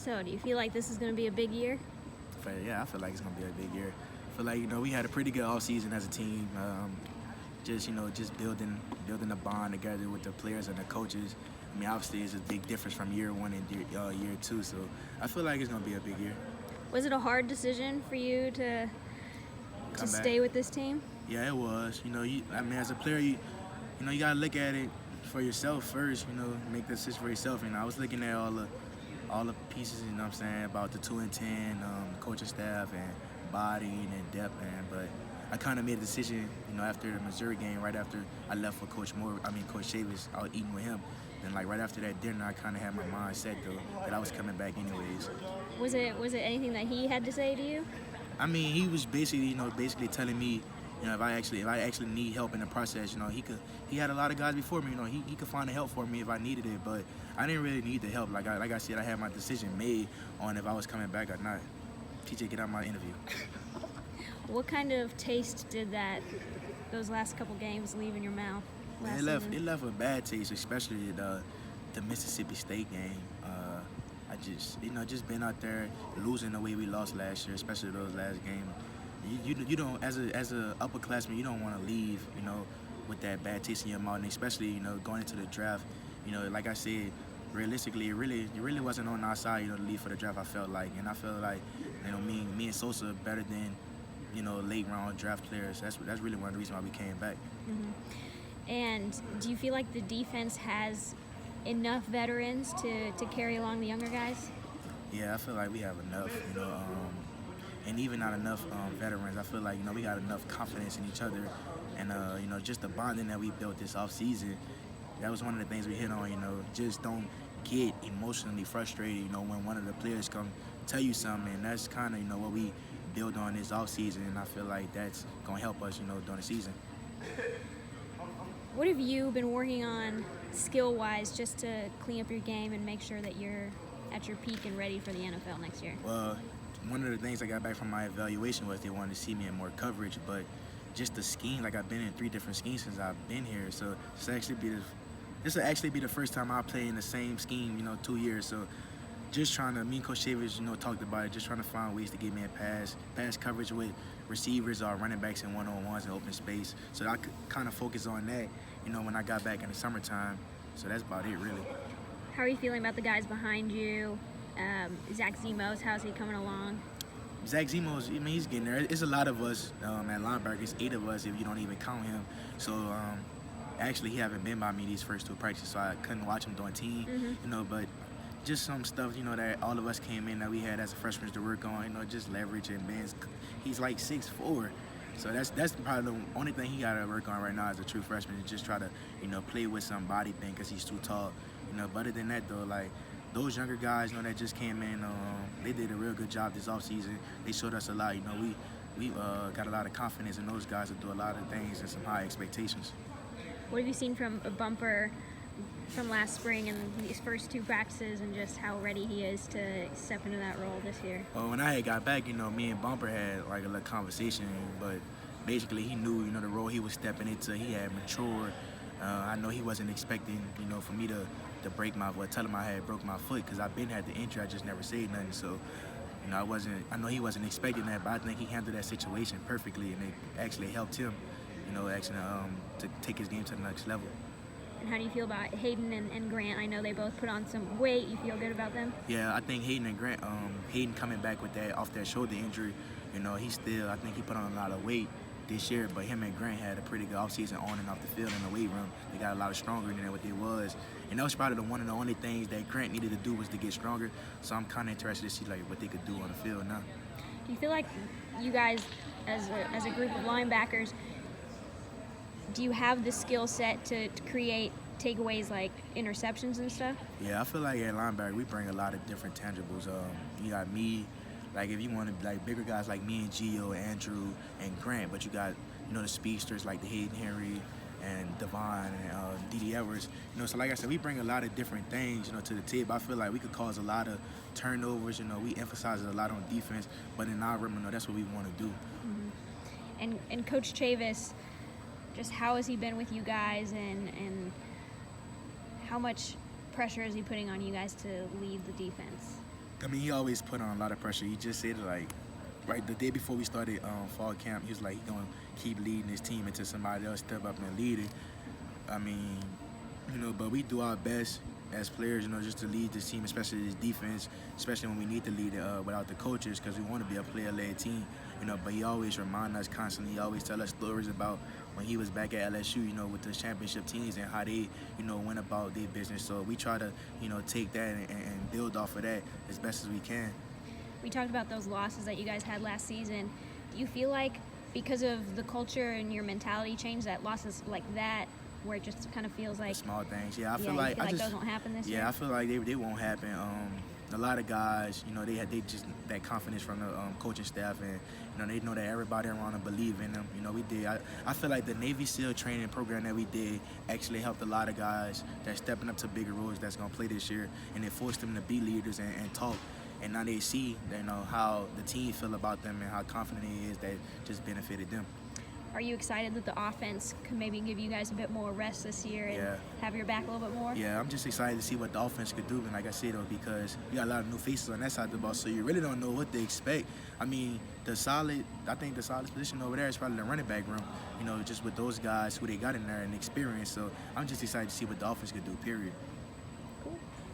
So do you feel like this is going to be a big year? Yeah, I feel like it's going to be a big year. I feel like, we had a pretty good offseason as a team. Just building a bond together with the players and the coaches. I mean, obviously, it's a big difference from year one and year two. So I feel like it's going to be a big year. Was it a hard decision for you to stay with this team? Yeah, it was. As a player, you got to look at it for yourself first. Make the decision for yourself. I was looking at all the pieces. You know what I'm saying, about the 2 and 10, coaching staff and body and depth, but I kind of made a decision, after the Missouri game, right after I left for Coach Chavis. I was eating with him, and right after that dinner, I kind of had my mind set though that I was coming back anyways. Was it anything that he had to say to you? I mean, he was basically telling me, if I actually need help in the process, he had a lot of guys before me, he could find the help for me if I needed it, but I didn't really need the help. Like I said, I had my decision made on if I was coming back or not. TJ, get out my interview. What kind of taste did those last couple games leave in your mouth? It left a bad taste, especially the Mississippi State game. I just been out there losing the way we lost last year, especially those last games. You don't, as a upperclassman, you don't want to leave, with that bad taste in your mouth, and especially, going into the draft. Like I said, realistically, it really wasn't on our side, to leave for the draft. I felt like, and I felt like, me and Sosa are better than, late round draft players. That's really one of the reasons why we came back. Mm-hmm. And do you feel like the defense has enough veterans to carry along the younger guys? Yeah, I feel like we have enough, and even not enough veterans. I feel like, we got enough confidence in each other, and, just the bonding that we built this offseason, that was one of the things we hit on, just don't get emotionally frustrated, when one of the players come tell you something, and that's kind of, what we build on this offseason, and I feel like that's going to help us, during the season. What have you been working on skill-wise just to clean up your game and make sure that you're at your peak and ready for the NFL next year? Well, one of the things I got back from my evaluation was they wanted to see me in more coverage, but just the scheme, I've been in 3 different schemes since I've been here, so this will actually be the first time I play in the same scheme, 2 years, so just trying to, me and Coach Chavis, talked about it, just trying to find ways to get me a pass coverage with receivers or running backs in one-on-ones in open space. So I could kind of focus on that, when I got back in the summertime. So that's about it, really. How are you feeling about the guys behind you? Zach Simos, how's he coming along? Zach Simos, he's getting there. It's a lot of us at linebacker. It's 8 of us if you don't even count him. So actually, he haven't been by me these first 2 practices, so I couldn't watch him doing team, but just some stuff, that all of us came in that we had as a freshman to work on, just leverage and bends. He's like 6'4", so that's probably the only thing he got to work on right now as a true freshman, is just try to, play with some body thing because he's too tall. But other than that, though, those younger guys, that just came in, they did a real good job this offseason. They showed us a lot. We got a lot of confidence in those guys to do a lot of things and some high expectations. What have you seen from a Bumper from last spring and these first 2 practices, and just how ready he is to step into that role this year? Well, when I had got back, me and Bumper had a little conversation, but basically he knew, the role he was stepping into. He had matured. I know he wasn't expecting, for me to tell him I had broke my foot, because I've been had the injury. I just never said nothing. So, I know he wasn't expecting that, but I think he handled that situation perfectly, and it actually helped him, to take his game to the next level. And how do you feel about Hayden and Grant? I know they both put on some weight. You feel good about them? Yeah, I think Hayden and Grant, Hayden coming back with that off that shoulder injury, I think he put on a lot of weight this year, but him and Grant had a pretty good offseason on and off the field in the weight room. They got a lot stronger than what they was. And that was probably one of the only things that Grant needed to do was to get stronger. So I'm kind of interested to see what they could do on the field now. Do you feel like you guys, as a group of linebackers, do you have the skill set to create takeaways like interceptions and stuff? Yeah, I feel like at linebacker we bring a lot of different tangibles. You got me, if you want to bigger guys like me and Gio, Andrew, and Grant, but you got the speedsters like the Hayden Henry and Devon and D.D. Edwards. So like I said, we bring a lot of different things to the table. I feel like we could cause a lot of turnovers. We emphasize it a lot on defense, but in our room, that's what we want to do. Mm-hmm. And Coach Chavis, just how has he been with you guys, and how much pressure is he putting on you guys to lead the defense? I mean, he always put on a lot of pressure. He just said like, right the day before we started fall camp, he was like, he gonna keep leading his team until somebody else step up and lead it. I mean, but we do our best as players, just to lead this team, especially this defense, especially when we need to lead it without the coaches, because we want to be a player-led team, But he always remind us constantly. He always tell us stories about when he was back at LSU, with the championship teams and how they, went about their business. So we try to, take that and build off of that as best as we can. We talked about those losses that you guys had last season. Do you feel like because of the culture and your mentality change, that losses like that, where it just kind of feels like the small things. Yeah, I feel you like those won't happen this year? Yeah, I feel like they won't happen. A lot of guys, they just that confidence from the coaching staff, and they know that everybody around them believe in them. We did. I feel like the Navy SEAL training program that we did actually helped a lot of guys that's stepping up to bigger roles that's gonna play this year, and it forced them to be leaders and talk. And now they see, how the team feel about them and how confident it is that just benefited them. Are you excited that the offense can maybe give you guys a bit more rest this year and have your back a little bit more? Yeah, I'm just excited to see what the offense could do. And like I said, though, because you got a lot of new faces on that side of the ball, so you really don't know what to expect. I mean, I think the solid position over there is probably the running back room, just with those guys who they got in there and experience. So I'm just excited to see what the offense could do, period.